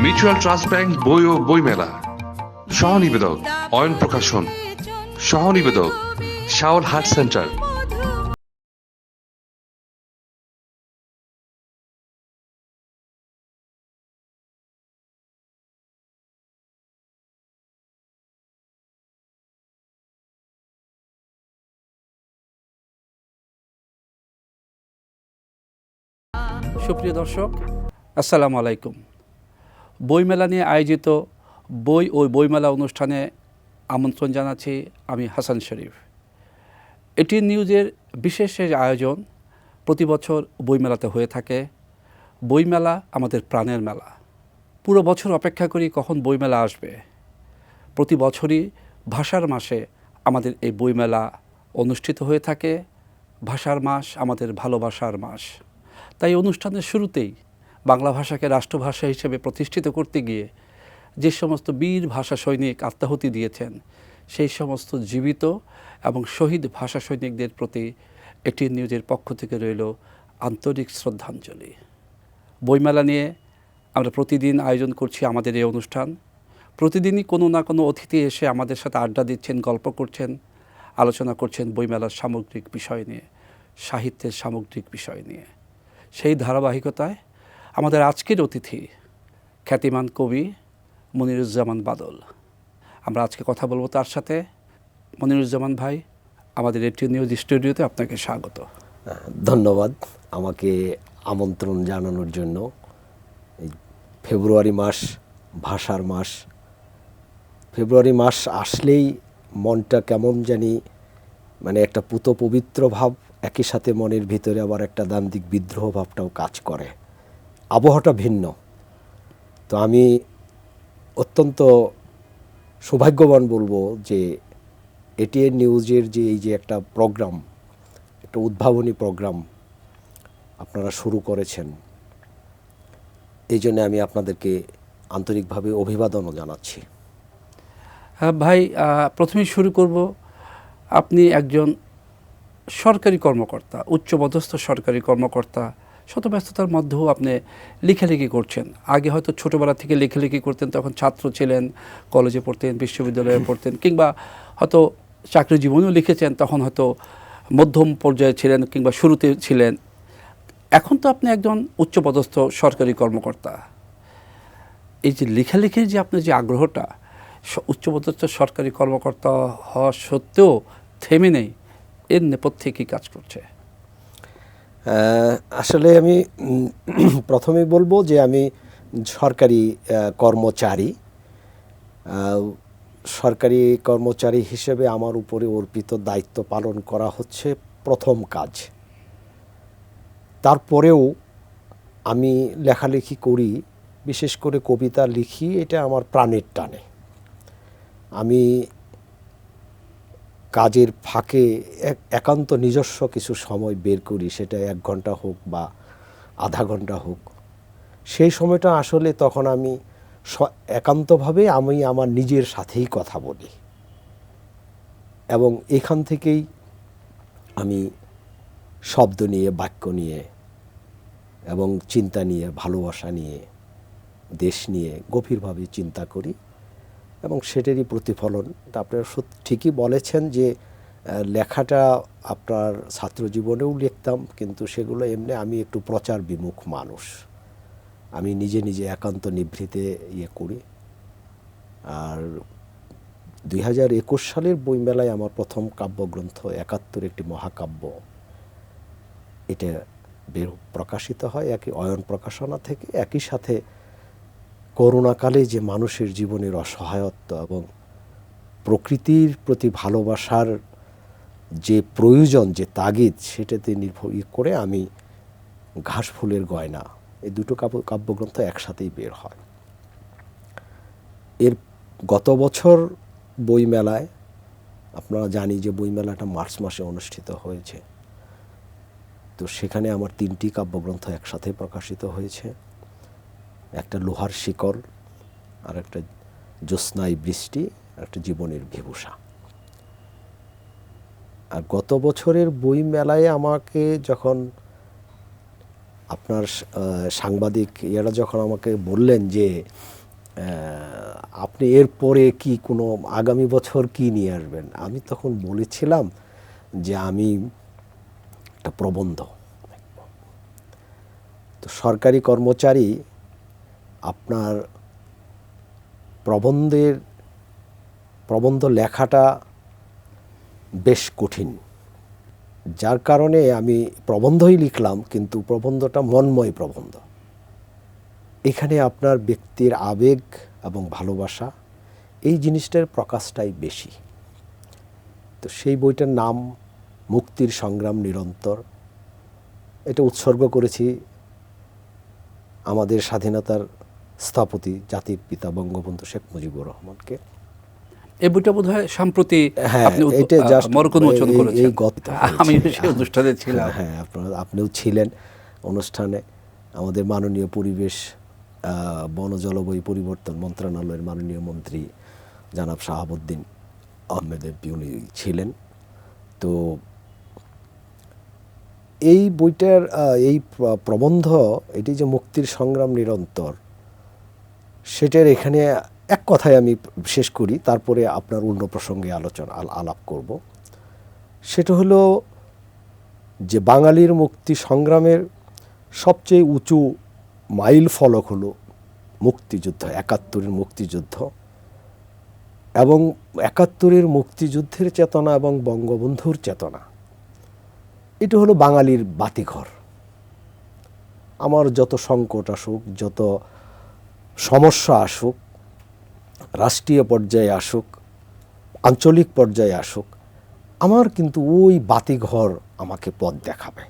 Mutual trust bank বই ও বইমেলা, সহনিবেদক অয়ন প্রকাশন, সহনিবেদক শাওন হাট সেন্টার। সুপ্রিয় দর্শক, আসসালামু আলাইকুম। বইমেলা নিয়ে আয়োজিত বই ও বইমেলা অনুষ্ঠানে আমন্ত্রণ জানাচ্ছি আমি হাসান শরীফ। এটি নিউজের বিশেষ আয়োজন প্রতি বছর বইমেলাতে হয়ে থাকে। বইমেলা আমাদের প্রাণের মেলা। পুরো বছর অপেক্ষা করি কখন বইমেলা আসবে। প্রতি বছরই ভাষার মাসে আমাদের এই বইমেলা অনুষ্ঠিত হয়ে থাকে। ভাষার মাস আমাদের ভালোবাসার মাস। তাই অনুষ্ঠানের শুরুতেই বাংলা ভাষাকে রাষ্ট্রভাষা হিসেবে প্রতিষ্ঠিত করতে গিয়ে যে সমস্ত বীর ভাষা সৈনিক আত্মাহুতি দিয়েছেন, সেই সমস্ত জীবিত এবং শহীদ ভাষা সৈনিকদের প্রতি একটি নিউজের পক্ষ থেকে রইল আন্তরিক শ্রদ্ধাঞ্জলি। বইমেলা নিয়ে আমরা প্রতিদিন আয়োজন করছি আমাদের এই অনুষ্ঠান। প্রতিদিনই কোনো না কোনো অতিথি এসে আমাদের সাথে আড্ডা দিচ্ছেন, গল্প করছেন, আলোচনা করছেন বইমেলার সামগ্রিক বিষয় নিয়ে, সাহিত্যের সামগ্রিক বিষয় নিয়ে। সেই ধারাবাহিকতায় আমাদের আজকের অতিথি খ্যাতিমান কবি মনিরুজ্জামান বাদল। আমরা আজকে কথা বলবো তার সাথে। মনিরুজ্জামান ভাই, আমাদের এটি নিউজ স্টুডিওতে আপনাকে স্বাগত। ধন্যবাদ আমাকে আমন্ত্রণ জানানোর জন্য। এই ফেব্রুয়ারি মাস, ভাষার মাস। ফেব্রুয়ারি মাস আসলেই মনটা কেমন জানি মানে একটা পুত পবিত্র ভাব, একই সাথে মনের ভিতরে আবার একটা দান্দিক বিদ্রোহ ভাবটাও কাজ করে। আবহাওয়াটা ভিন্ন। তো আমি অত্যন্ত সৌভাগ্যবান বলবো যে এটিএন নিউজের যে এই যে একটা প্রোগ্রাম, একটা উদ্ভাবনী প্রোগ্রাম আপনারা শুরু করেছেন, এই জন্য আমি আপনাদেরকে আন্তরিকভাবে অভিবাদনও জানাচ্ছি। ভাই, প্রথমেই শুরু করব। আপনি একজন সরকারি কর্মকর্তা, উচ্চপদস্থ সরকারি কর্মকর্তা। শত ব্যস্ততার মধ্যেও আপনি লেখালেখি করছেন। আগে হয়তো ছোটোবেলা থেকে লেখালেখি করতেন, তখন ছাত্র ছিলেন, কলেজে পড়তেন, বিশ্ববিদ্যালয়ে পড়তেন, কিংবা হয়তো চাকরি জীবনেও লিখেছেন, তখন হয়তো মধ্যম পর্যায়ে ছিলেন কিংবা শুরুতে ছিলেন। এখন তো আপনি একজন উচ্চপদস্থ সরকারি কর্মকর্তা। এই যে লেখালেখির যে আপনার যে আগ্রহটা, উচ্চপদস্থ সরকারি কর্মকর্তা হওয়া সত্ত্বেও থেমে নেই, এর নেপথ্যে কী কাজ করছে? আসলে আমি প্রথমেই বলবো যে আমি সরকারি কর্মচারী। সরকারি কর্মচারী হিসেবে আমার উপরে অর্পিত দায়িত্ব পালন করা হচ্ছে প্রথম কাজ। তারপরেও আমি লেখালেখি করি, বিশেষ করে কবিতা লিখি, এটা আমার প্রাণের টানে। আমি কাজের ফাঁকে একান্ত নিজস্ব কিছু সময় বের করি, সেটা 1 ঘন্টা হোক বা আধা ঘন্টা হোক। সেই সময়টা আসলে তখন আমি একান্তভাবে আমি আমার নিজের সাথেই কথা বলি, এবং এখান থেকেই আমি শব্দ নিয়ে, বাক্য নিয়ে এবং চিন্তা নিয়ে, ভালোবাসা নিয়ে, দেশ নিয়ে গভীরভাবে চিন্তা করি, এবং সেটারই প্রতিফলন। আপনারা ঠিকই বলেছেন যে লেখাটা আপনার ছাত্র জীবনেও লিখতাম, কিন্তু সেগুলো এমনি আমি একটু প্রচার বিমুখ মানুষ। আমি নিজে নিজে একান্ত নিভৃতে করি। আর 2021 সালের বইমেলায় আমার প্রথম কাব্যগ্রন্থ 71 একটি মহাকাব্য, এটা প্রকাশিত হয় একই অয়ন প্রকাশনা থেকে। একই সাথে করোনাকালে যে মানুষের জীবনের অসহায়ত্ব এবং প্রকৃতির প্রতি ভালোবাসার যে প্রয়োজন, যে তাগিদ, সেটাতে নির্ভর করে আমি ঘাসফুলের গয়না, এই দুটো কাব্যগ্রন্থ একসাথেই বের হয়। এর গত বছর বইমেলায়, আপনারা জানি যে বইমেলাটা মার্চ মাসে অনুষ্ঠিত হয়েছে, তো সেখানে আমার 3টি কাব্যগ্রন্থ একসাথে প্রকাশিত হয়েছে। একটা লোহার শিকল, আর একটা জ্যোৎস্নায় বৃষ্টি, আর একটা জীবনের বিভূষা। আর গত বছরের বই মেলায় আমাকে যখন আপনার সাংবাদিক এরা যখন আমাকে বললেন যে আপনি এরপরে কি কোনো আগামী বছর কি নিয়ে আসবেন, আমি তখন বলেছিলাম যে আমি একটা প্রবন্ধ। তো সরকারি কর্মচারী আপনার প্রবন্ধ লেখাটা বেশ কঠিন, যার কারণে আমি প্রবন্ধই লিখলাম, কিন্তু প্রবন্ধটা মনময় প্রবন্ধ। এখানে আপনার ব্যক্তির আবেগ এবং ভালোবাসা এই জিনিসটার প্রকাশটাই বেশি। তো সেই বইটার নাম মুক্তির সংগ্রাম নিরন্তর। এটা উৎসর্গ করেছি আমাদের স্বাধীনতার স্থপতি জাতির পিতা বঙ্গবন্ধু শেখ মুজিবুর রহমানকে। এই বইটা বোধহয় সম্প্রতি হ্যাঁ, আপনি এটা just মরক উন্মোচন এই করেছেন। গত আমি সেই অনুষ্ঠানে ছিলাম। হ্যাঁ, আপনিও ছিলেন অনুষ্ঠানে। আমাদের মাননীয় পরিবেশ বন জলবায়ু পরিবর্তন মন্ত্রণালয়ের মাননীয় মন্ত্রী জনাব শাহাবুদ্দিন আহমেদ এমপি উনি ছিলেন। তো এই বইটার এই প্রবন্ধ, এটি যে মুক্তির সংগ্রাম নিরন্তর, সেটার এখানে এক কথায় আমি শেষ করি, তারপরে আপনার অন্য প্রসঙ্গে আলাপ করব। সেটা হলো যে বাঙালির মুক্তি সংগ্রামের সবচেয়ে উঁচু মাইল ফলক হলো মুক্তিযুদ্ধ, ৭১-এর মুক্তিযুদ্ধ। এবং ৭১-এর মুক্তিযুদ্ধের চেতনা এবং বঙ্গবন্ধুর চেতনা, এটা হলো বাঙালির বাতিঘর। আমার যত সংকট আসুক, যত সমস্যা আসুক, রাষ্ট্রীয় পর্যায়ে আসুক, আঞ্চলিক পর্যায়ে আসুক, আমার কিন্তু ওই বাতিঘর আমাকে পথ দেখাবে।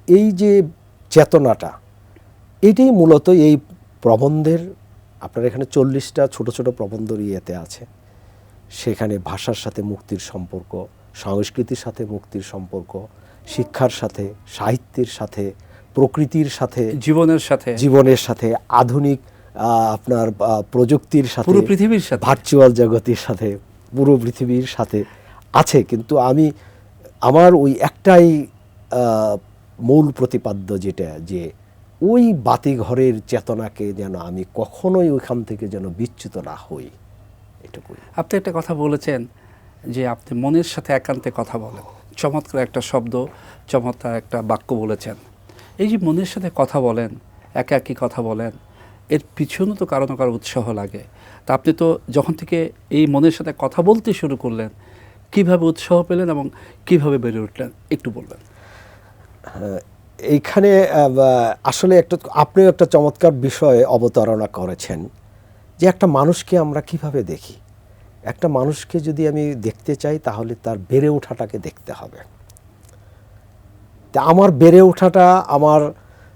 এই যে চেতনাটা, এটাই মূলত এই প্রবন্ধের, আপনার এখানে 40টা ছোট ছোট প্রবন্ধ ইয়েতে আছে। সেখানে ভাষার সাথে মুক্তির সম্পর্ক, সংস্কৃতির সাথে মুক্তির সম্পর্ক, শিক্ষার সাথে, সাহিত্যের সাথে, প্রকৃতির সাথে, জীবনের সাথে, আধুনিক আপনার প্রযুক্তির সাথে, পুরো পৃথিবীর সাথে, ভার্চুয়াল জগতের সাথে, পুরো পৃথিবীর সাথে আছে। কিন্তু আমার ওই একটাই মূল প্রতিপাদ্য, যেটা যে ওই বাতিঘরের চেতনাকে যেন আমি কখনোই ওইখান থেকে যেন বিচ্যুত না হই, এটুকুই। আপনি একটা কথা বলেছেন যে আপনি মনের সাথে একান্তে কথা বলেন। চমৎকার একটা শব্দ, চমৎকার একটা বাক্য বলেছেন। এই যে মনের সাথে কথা বলেন, একাকী কথা বলেন, এর পিছনে তো কারো না কারো উৎসাহ লাগে। তা আপনি তো যখন থেকে এই মনের সাথে কথা বলতে শুরু করলেন, কিভাবে উৎসাহ পেলেন এবং কিভাবে বেড়ে উঠলেন একটু বলবেন। এইখানে আসলে আপনিও একটা চমৎকার বিষয়ে অবতারণা করেছেন, যে একটা মানুষকে আমরা কিভাবে দেখি। একটা মানুষকে যদি আমি দেখতে চাই, তাহলে তার বেড়ে ওঠাটাকে দেখতে হবে। তা আমার বেড়ে ওঠাটা আমার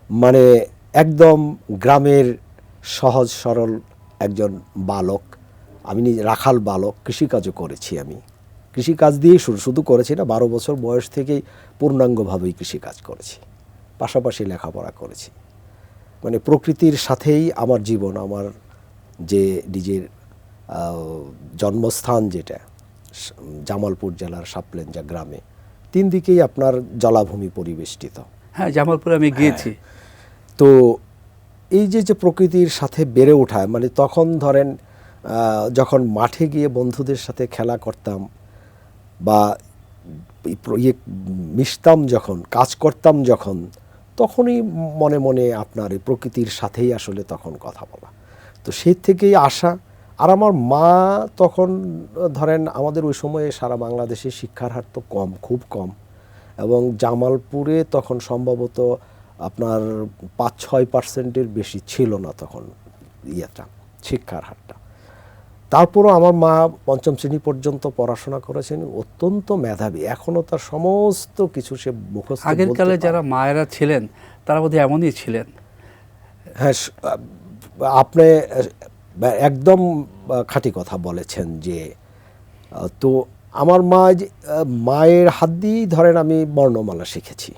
মানে একদম গ্রামের সহজ সরল একজন বালক। আমি রাখাল বালক, কৃষিকাজও করেছি। আমি কৃষিকাজ দিয়েই শুধু করেছি না, 12 বছর বয়স থেকেই পূর্ণাঙ্গভাবেই কৃষিকাজ করেছি, পাশাপাশি লেখাপড়া করেছি। মানে প্রকৃতির সাথেই আমার জীবন। আমার যে নিজের জন্মস্থান, যেটা জামালপুর জেলার সাপলেঞ্জা গ্রামে, 3 দিকেই আপনার জলাভূমি পরিবেষ্টিত। হ্যাঁ, জামালপুরে আমি গিয়েছি। তো এই যে প্রকৃতির সাথে বেড়ে ওঠায়, মানে তখন ধরেন যখন মাঠে গিয়ে বন্ধুদের সাথে খেলা করতাম বা মিশতাম, যখন কাজ করতাম, তখনই মনে মনে আপনার এই প্রকৃতির সাথেই আসলে তখন কথা বলা। তো সেই থেকেই আসা। আর আমার মা তখন ধরেন, আমাদের ওই সময়ে সারা বাংলাদেশে শিক্ষার হার তো কম, খুব কম, এবং জামালপুরে তখন সম্ভবত আপনার 5-6% বেশি ছিল না তখন শিক্ষার হারটা। তারপরও আমার মা 5ম শ্রেণী পর্যন্ত পড়াশোনা করেছেন, অত্যন্ত মেধাবী। এখনও তার সমস্ত কিছু সে মুখস্থ। আগের কালে যারা মায়েরা ছিলেন তারা বোধহয় এমনই ছিলেন। হ্যাঁ, আপনি একদম খাঁটি কথা বলেছেন। যে তো আমার মায়ের হাত দিয়েই ধরেন আমি বর্ণমালা শিখেছি।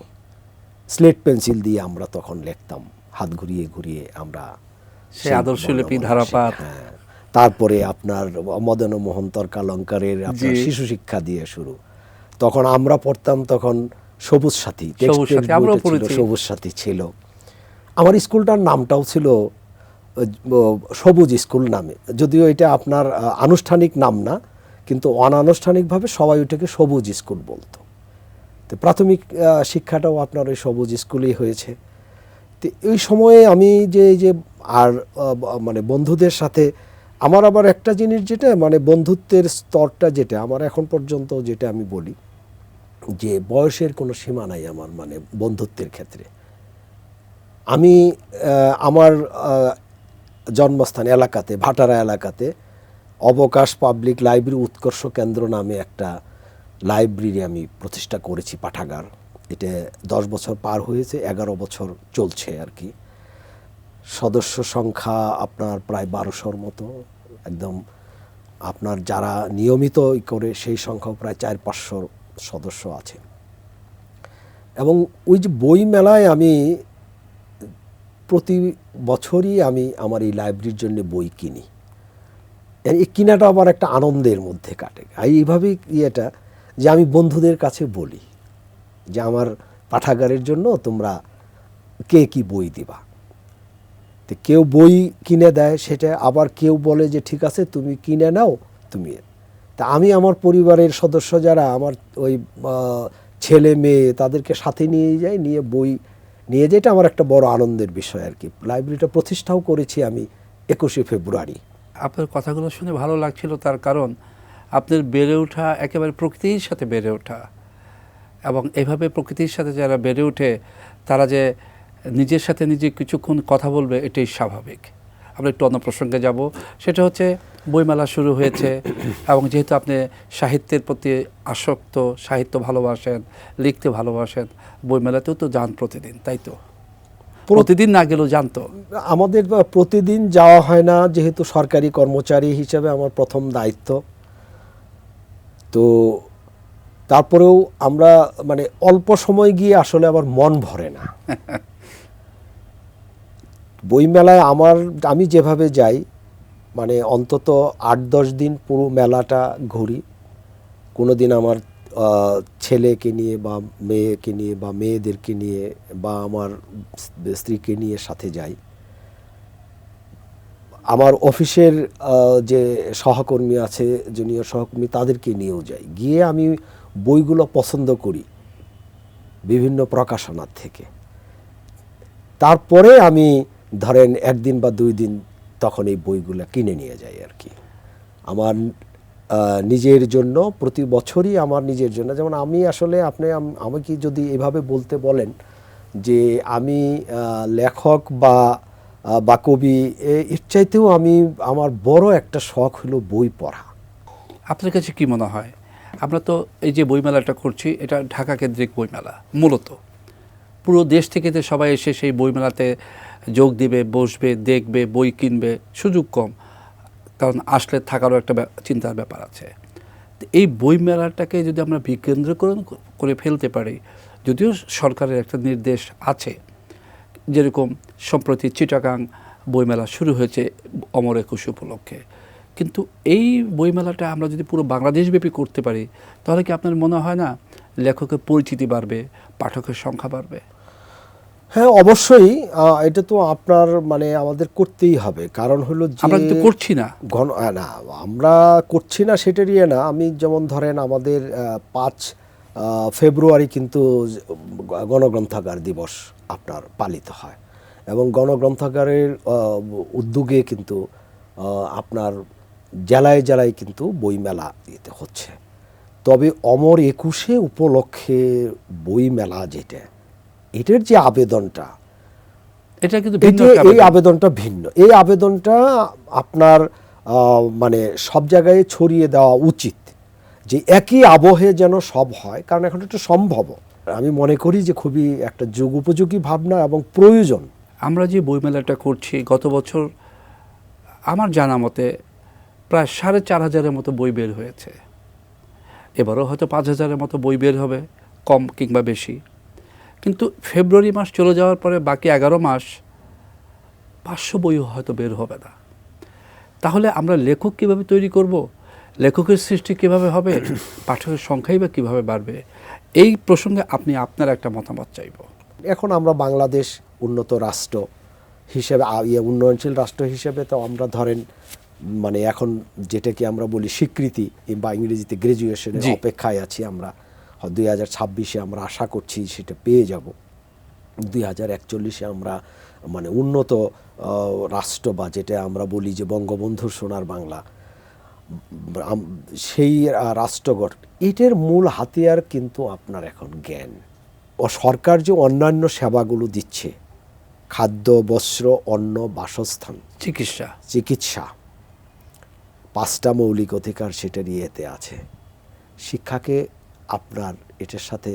স্লেট পেন্সিল দিয়ে আমরা তখন লিখতাম, হাত ঘুরিয়ে ঘুরিয়ে আমরা সেই আদর্শলিপি, ধারাপাত। হ্যাঁ, তারপরে আপনার মদন মোহন তর্কালঙ্কারের আপনার শিশু শিক্ষা দিয়ে শুরু। তখন আমরা পড়তাম তখন সবুজ সাথী, সবুজ টেক্সটের সাথী, আমরাও বইটা ছিল, পড়েছি। সবুজ সাথী ছিল। আমার স্কুলটার নামটাও ছিল সবুজ স্কুল নামে, যদিও এটা আপনার আনুষ্ঠানিক নাম না, কিন্তু অনানুষ্ঠানিকভাবে সবাই ওটাকে সবুজ স্কুল বলতো। তো প্রাথমিক শিক্ষাটাও আপনার ওই সবুজ স্কুলেই হয়েছে। তো এই সময়ে আমি যে আর মানে বন্ধুদের সাথে আমার আবার একটা জিনিস যেটা মানে বন্ধুত্বের স্তরটা যেটা আমার এখন পর্যন্ত যেটা আমি বলি যে বয়সের কোনো সীমা নাই আমার মানে বন্ধুত্বের ক্ষেত্রে। আমি আমার জন্মস্থান এলাকাতে, ভাটারা এলাকাতে অবকাশ পাবলিক লাইব্রেরি উৎকর্ষ কেন্দ্র নামে একটা লাইব্রেরি আমি প্রতিষ্ঠা করেছি, পাঠাগার। এটা 10 বছর পার হয়েছে, 11 বছর চলছে আর কি। সদস্য সংখ্যা আপনার প্রায় 1200-র মতো, একদম আপনার যারা নিয়মিত করে সেই সংখ্যাও প্রায় 400-500 সদস্য আছে। এবং ওই যে বই মেলায় আমি প্রতি বছরই আমি আমার এই লাইব্রেরির জন্য বই কিনি। এই কিনাটা আবার একটা আনন্দের মধ্যে কাটে। এইভাবেই ইয়েটা যে আমি বন্ধুদের কাছে বলি যে আমার পাঠাগারের জন্য তোমরা কে কি বই দিবা। তো কেউ বই কিনে দেয়, সেটা আবার কেউ বলে যে ঠিক আছে তুমি কিনে নাও তুমি। তা আমি আমার পরিবারের সদস্য যারা আমার ওই ছেলে মেয়ে তাদেরকে সাথে নিয়ে যাই, নিয়ে বই নিয়ে যেটা আমার একটা বড় আনন্দের বিষয় আর কি। লাইব্রেরিটা প্রতিষ্ঠাও করেছি আমি 21শে ফেব্রুয়ারি। আপনার কথাগুলো শুনে ভালো লাগছিল, তার কারণ আপনার বেড়ে ওঠা একেবারে প্রকৃতির সাথে বেড়ে ওঠা, এবং এভাবে প্রকৃতির সাথে যারা বেড়ে ওঠে তারা যে নিজের সাথে নিজে কিছুক্ষণ কথা বলবে এটাই স্বাভাবিক। আমরা একটু অন্য প্রসঙ্গে যাব, সেটা হচ্ছে বইমেলা শুরু হয়েছে এবং যেহেতু আপনি সাহিত্যের প্রতি আসক্ত, সাহিত্য ভালোবাসেন, লিখতে ভালোবাসেন, বইমেলাতেও তো যান প্রতিদিন, তাই তো? প্রতিদিন না গেলেও জানতো। আমাদের প্রতিদিন যাওয়া হয় না, যেহেতু সরকারি কর্মচারী হিসেবে আমার প্রথম দায়িত্ব। তো তারপরেও আমরা মানে অল্প সময় গিয়ে আসলে আবার মন ভরে না। বইমেলায় আমি যেভাবে যাই মানে অন্তত 8-10 দিন পুরো মেলাটা ঘুরি। কোনো দিন আমার ছেলেকে নিয়ে বা মেয়েকে নিয়ে বা মেয়েদেরকে নিয়ে বা আমার স্ত্রীকে নিয়ে সাথে যাই। আমার অফিসের যে সহকর্মী আছে, জুনিয়র সহকর্মী, তাদেরকে নিয়েও যাই। গিয়ে আমি বইগুলো পছন্দ করি বিভিন্ন প্রকাশনার থেকে। তারপরে আমি ধরেন 1 দিন বা 2 দিন তখন এই বইগুলো কিনে নিয়ে যাই আর কি। আমার নিজের জন্য প্রতি বছরই আমার নিজের জন্য, যেমন আমি আসলে আমাকে যদি এভাবে বলতে বলেন যে আমি লেখক বা কবি, এর চাইতেও আমার বড় একটা শখ হলো বই পড়া। আপনার কাছে কি মনে হয়, আমরা তো এই যে বইমেলাটা করছি এটা ঢাকা কেন্দ্রিক বইমেলা, মূলত পুরো দেশ থেকে তো সবাই এসে সেই বইমেলাতে যোগ দিবে, বসবে, দেখবে, বই কিনবে, সুযোগ কম, কারণ আসলে থাকারও একটা চিন্তার ব্যাপার আছে। তো এই বইমেলাটাকে যদি আমরা বিকেন্দ্রীকরণ করে ফেলতে পারি, যদিও সরকারের একটা নির্দেশ আছে, যেরকম সম্প্রতি চিটাগাং বইমেলা শুরু হয়েছে অমর একুশ উপলক্ষে, কিন্তু এই বইমেলাটা আমরা যদি পুরো বাংলাদেশব্যাপী করতে পারি তাহলে কি আপনার মনে হয় না লেখকের পরিচিতি বাড়বে, পাঠকের সংখ্যা বাড়বে? হ্যাঁ, অবশ্যই। এটা তো আপনার মানে আমাদের করতেই হবে, কারণ হলো যে আমরা কিন্তু করছি না। না, আমরা করছি না সেটারই না। আমি যেমন ধরেন আমাদের 5 ফেব্রুয়ারি কিন্তু গণগ্রন্থাগার দিবস আপনার পালিত হয়, এবং গণগ্রন্থাগারের উদ্যোগে কিন্তু আপনার জেলায় জেলায় কিন্তু বইমেলা দিতে হচ্ছে। তবে অমর একুশে উপলক্ষে বইমেলা যেটা, এটার যে আবেদনটা, এটা কিন্তু এই আবেদনটা ভিন্ন। এই আবেদনটা আপনার মানে সব জায়গায় ছড়িয়ে দেওয়া উচিত, যে একই আবহে যেন সব হয়, কারণ এখন এটা সম্ভব। আমি মনে করি যে খুবই একটা যুগ উপযোগী ভাবনা এবং প্রয়োজন। আমরা যে বইমেলাটা করছি, গত বছর আমার জানা মতে প্রায় 4,500-এর মতো বই বের হয়েছে। এবারও হয়তো 5,000-এর মতো বই বের হবে, কম কিংবা বেশি। কিন্তু ফেব্রুয়ারি মাস চলে যাওয়ার পরে বাকি 11 মাস 500 বইও হয়তো বের হবে না। তাহলে আমরা লেখক কীভাবে তৈরি করব? লেখকের সৃষ্টি কিভাবে হবে, পাঠকের সংখ্যাই বা কীভাবে বাড়বে, এই প্রসঙ্গে আপনি আপনার একটা মতামত চাইব। এখন আমরা বাংলাদেশ উন্নত রাষ্ট্র হিসেবে উন্নয়নশীল রাষ্ট্র হিসেবে তো আমরা ধরেন মানে এখন যেটাকে আমরা বলি স্বীকৃতি বা ইংরেজিতে গ্র্যাজুয়েশনের জি। অপেক্ষায় আছি আমরা। 2026-এ আমরা আশা করছি সেটা পেয়ে যাব। 2041-এ আমরা মানে উন্নত রাষ্ট্র বা যেটা আমরা বলি যে বঙ্গবন্ধুর সোনার বাংলা, সেই রাষ্ট্র গঠন, এটার মূল হাতিয়ার কিন্তু আপনার এখন জ্ঞান। ও সরকার যে অন্যান্য সেবাগুলো দিচ্ছে, খাদ্য, বস্ত্র, অন্ন, বাসস্থান, চিকিৎসা, 5টা মৌলিক অধিকার সেটার ইয়েতে আছে। শিক্ষাকে আপনার এটার সাথে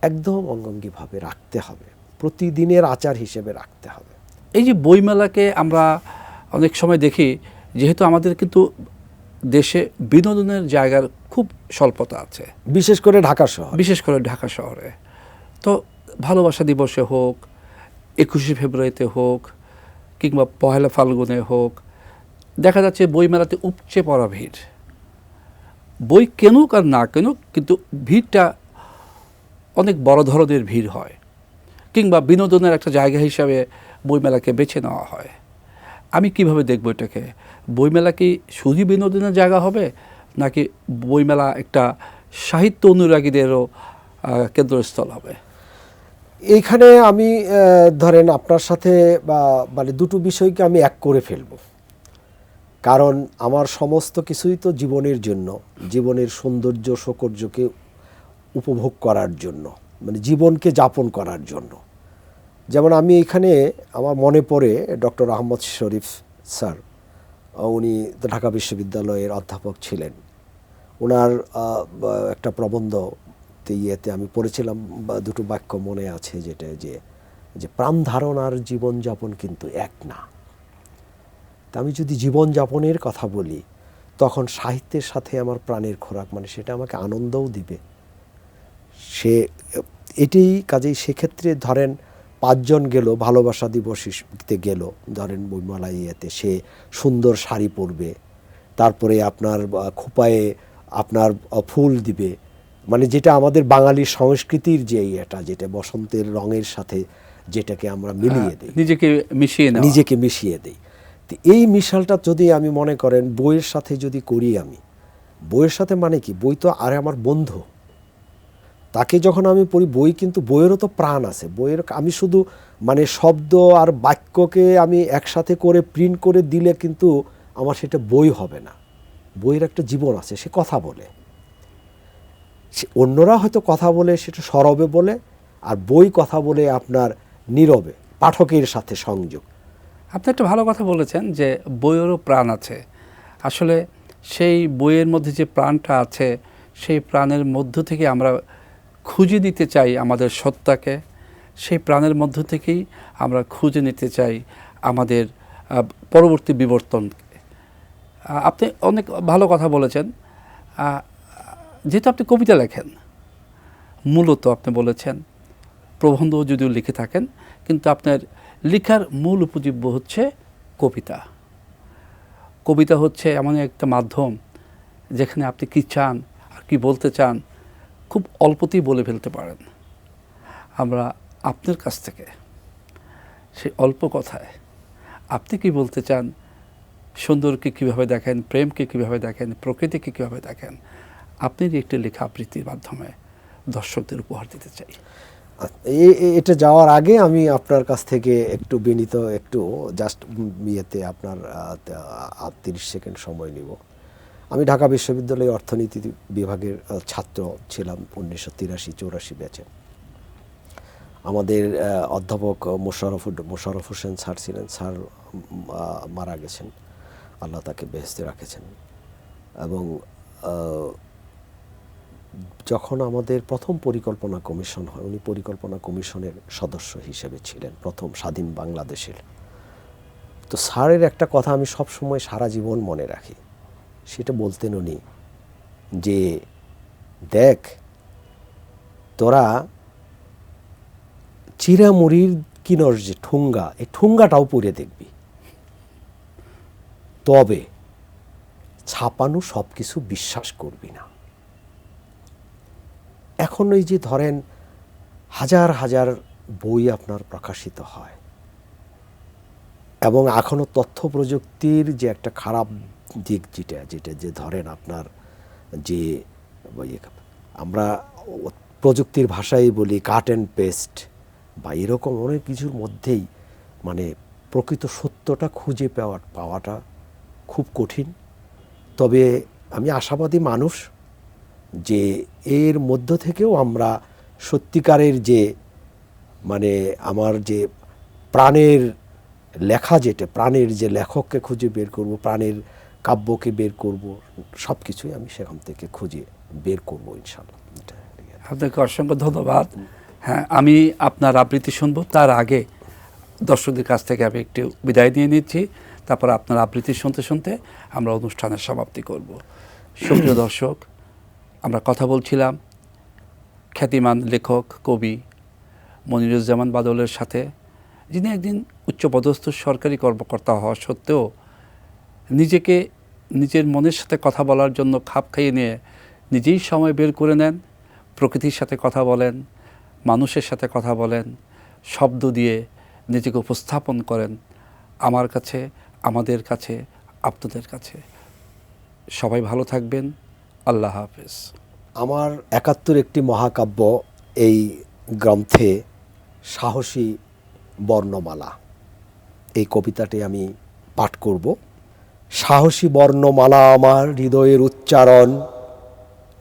একদম অঙ্গাঙ্গিভাবে রাখতে হবে, প্রতিদিনের আচার হিসেবে রাখতে হবে। এই যে বইমেলাকে আমরা অনেক সময় দেখি, যেহেতু আমাদের কিন্তু দেশে বিনোদনের জায়গার খুব স্বল্পতা আছে, বিশেষ করে ঢাকা শহরে। তো ভালোবাসা দিবসে হোক, 21শে ফেব্রুয়ারিতে হোক, কিংবা পহেলা ফাল্গুনে হোক, দেখা যাচ্ছে বইমেলাতে উপচে পড়া ভিড়। বই কেনুক আর না কেনুক, কিন্তু ভিড়টা অনেক বড় ধরনের ভিড় হয়, কিংবা বিনোদনের একটা জায়গা হিসাবে বইমেলাকে বেছে নেওয়া হয়। আমি কিভাবে দেখব এটাকে? বইমেলা কি শুধু বিনোদনের জায়গা হবে, নাকি বইমেলা একটা সাহিত্য অনুরাগীদেরও কেন্দ্রস্থল হবে? এইখানে আমি ধরেন আপনার সাথে মানে দুটো বিষয়কে আমি এক করে ফেলব। কারণ আমার সমস্ত কিছুই তো জীবনের জন্য, জীবনের সৌন্দর্য সৌকর্যকে উপভোগ করার জন্য, মানে জীবনকে যাপন করার জন্য। যেমন আমি এখানে আমার মনে পড়ে ডক্টর আহমদ শরীফ স্যার, উনি ঢাকা বিশ্ববিদ্যালয়ের অধ্যাপক ছিলেন। ওনার একটা প্রবন্ধ ইয়েতে আমি পড়েছিলাম, দুটো বাক্য মনে আছে, যেটা যে প্রাণ ধারণার জীবনযাপন কিন্তু এক না। তা আমি যদি জীবনযাপনের কথা বলি, তখন সাহিত্যের সাথে আমার প্রাণের খোরাক, মানে সেটা আমাকে আনন্দও দিবে। এটাই কাজেই সেক্ষেত্রে ধরেন 5 জন গেল ভালোবাসা দিবসে গেল, ধরেন বইমেলা ইয়েতে, সে সুন্দর শাড়ি পরবে, তারপরে আপনার খোপায়ে আপনার ফুল দিবে, মানে যেটা আমাদের বাঙালি সংস্কৃতির যে এটা, যেটা বসন্তের রঙের সাথে যেটাকে আমরা মিলিয়ে দিই, নিজেকে মিশিয়ে দিই। তো এই মিশালটা যদি আমি মনে করেন বইয়ের সাথে যদি করি, আমি বইয়ের সাথে মানে কি, বই তো আরে আমার বন্ধু, তাকে যখন আমি পড়ি, বই কিন্তু বইয়েরও তো প্রাণ আছে। বইয়ের আমি শুধু মানে শব্দ আর বাক্যকে আমি একসাথে করে প্রিন্ট করে দিলে কিন্তু আমার সেটা বই হবে না। বইয়ের একটা জীবন আছে, সে কথা বলে, অন্যরা হয়তো কথা বলে সেটা সরবে বলে, আর বই কথা বলে আপনার নীরবে পাঠকের সাথে সংযোগ। আপনি একটা ভালো কথা বলেছেন যে বইয়েরও প্রাণ আছে। আসলে সেই বইয়ের মধ্যে যে প্রাণটা আছে, সেই প্রাণের মধ্য থেকে আমরা খুঁজে নিতে চাই আমাদের সত্তাকে, সেই প্রাণের মধ্য থেকেই আমরা খুঁজে নিতে চাই আমাদের পরবর্তী বিবর্তনকে। আপনি অনেক ভালো কথা বলেছেন। যেহেতু আপনি কবিতা লেখেন, মূলত আপনি বলেছেন প্রবন্ধ যদিও লিখে থাকেন, কিন্তু আপনার লেখার মূল উপজীব্য হচ্ছে কবিতা। কবিতা হচ্ছে এমন একটা মাধ্যম যেখানে আপনি কী চান আর কী বলতে চান খুব অল্পতেই বলে ফেলতে পারেন। আমরা আপনার কাছ থেকে সেই অল্প কথায় আপনি কি বলতে চান, সুন্দরকে কীভাবে দেখেন, প্রেমকে কীভাবে দেখেন, প্রকৃতিকে কীভাবে দেখেন, আপনি একটি লেখা আবৃত্তির মাধ্যমে দর্শকদের উপহার দিতে চাই। এটা যাওয়ার আগে আমি আপনার কাছ থেকে একটু বিনীত, একটু জাস্ট ইয়েতে আপনার 30 সেকেন্ড সময় নিব। আমি ঢাকা বিশ্ববিদ্যালয়ে অর্থনীতি বিভাগের ছাত্র ছিলাম 1983-84 ব্যাচে। আমাদের অধ্যাপক মোশাররফ হোসেন স্যার ছিলেন। স্যার মারা গেছেন, আল্লাহ তাকে বেহেশতে রাখেছেন। এবং যখন আমাদের প্রথম পরিকল্পনা কমিশন হয়, উনি পরিকল্পনা কমিশনের সদস্য হিসেবে ছিলেন, প্রথম স্বাধীন বাংলাদেশের। তো স্যারের একটা কথা আমি সব সময় সারা জীবন মনে রাখি। সেটা বলতেন উনি যে, দেখ তোরা চিরামুড়ির কিনর যে ঠুঙ্গা, এই ঠুঙ্গাটাও পরে দেখবি, তবে ছাপানো সব কিছু বিশ্বাস করবি না। এখন এই যে ধরেন হাজার হাজার বই আপনার প্রকাশিত হয়, এবং এখনও তথ্য প্রযুক্তির যে একটা খারাপ দিক যেটা যে ধরেন আপনার যে আমরা প্রযুক্তির ভাষায় বলি কাট অ্যান্ড পেস্ট বা এরকম অনেক কিছুর মধ্যেই মানে প্রকৃত সত্যটা খুঁজে পাওয়াটা খুব কঠিন। তবে আমি আশাবাদী মানুষ যে এর মধ্য থেকেও আমরা সত্যিকারের যে মানে আমার যে প্রাণের লেখা, যেটা প্রাণের যে লেখককে খুঁজে বের করব, প্রাণের কাব্যকে বের করব, সব কিছুই আমি সেখান থেকে খুঁজে বের করব ইনশাআল্লাহ। আপনাকে অসংখ্য ধন্যবাদ। হ্যাঁ, আমি আপনার আবৃত্তি শুনবো, তার আগে দর্শকদের কাছ থেকে আমি একটু বিদায় নিয়ে নিচ্ছি, তারপর আপনার আবৃত্তি শুনতে শুনতে আমরা অনুষ্ঠানের সমাপ্তি করব। সুপ্রিয় দর্শক, আমরা কথা বলছিলাম খ্যাতিমান লেখক কবি মনিরুজ্জামান বাদলের সাথে, যিনি একদিন উচ্চপদস্থ সরকারি কর্মকর্তা হওয়া সত্ত্বেও নিজেকে নিজের মনের সাথে কথা বলার জন্য খাপ খাইয়ে নিয়ে নিজেই সময় বের করে নেন, প্রকৃতির সাথে কথা বলেন, মানুষের সাথে কথা বলেন, শব্দ দিয়ে নিজেকে উপস্থাপন করেন আমার কাছে, আমাদের কাছে, আপনাদের কাছে। সবাই ভালো থাকবেন। আল্লাহ হাফেজ। আমার ৭১ একটি মহাকাব্য এই গ্রন্থে সাহসী বর্ণমালা, এই কবিতাটি আমি পাঠ করব। সাহসী বর্ণমালা আমার হৃদয়ের উচ্চারণ,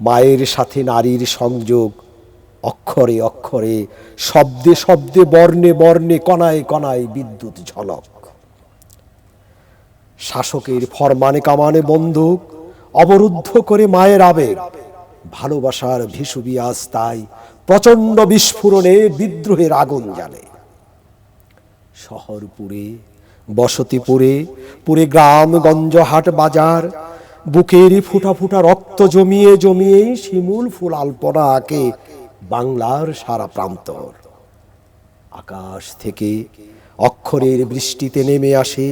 মায়ের সাথে নারীর সংযোগ, অক্ষরে অক্ষরে, শব্দে শব্দে, বর্ণে বর্ণে, কণায় কণায় বিদ্যুৎ ঝলক। শাসকের ফরমানে কামানে বন্দুক, অবরুদ্ধ করে মায়ের আবেগ, ভালোবাসার ভিসুবিয়াস তাই প্রচণ্ড বিস্ফোরণে বিদ্রোহের আগুন জ্বালে। শহরপুরে বসতিপুরে, পুরে গ্রাম গঞ্জ হাট বাজার, বুকেরই ফুটা ফুটা রক্ত জমিয়ে জমিয়ে শিমুল ফুল আলপনা আঁকে বাংলার সারা প্রান্তর। আকাশ থেকে অক্ষরের বৃষ্টিতে নেমে আসে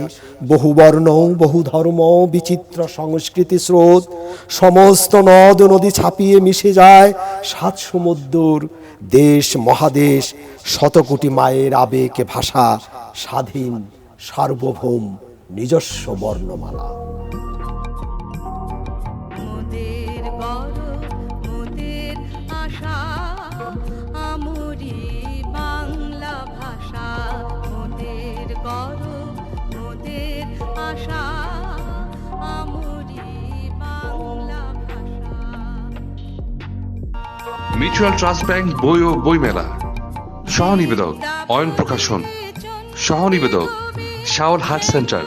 বহু বর্ণ, বহু ধর্ম, বিচিত্র সংস্কৃতি স্রোত, সমস্ত নদ নদী ছাপিয়ে মিশে যায় ৭ সমুদ্র, দেশ মহাদেশ, শতকোটি মায়ের আবেগে ভাষা, স্বাধীন সার্বভৌম নিজস্ব বর্ণমালা। মোদের গর্ব, মোদের আশা, আমরি বাংলা ভাষা। মোদের গর্ব, মোদের আশা, আমরি বাংলা ভাষা। মিউচুয়াল ট্রাস্ট ব্যাংক বই ও বইমেলা, সহ নিবেদক অয়ন প্রকাশন, সহ নিবেদক শাওল হাট সেন্টার।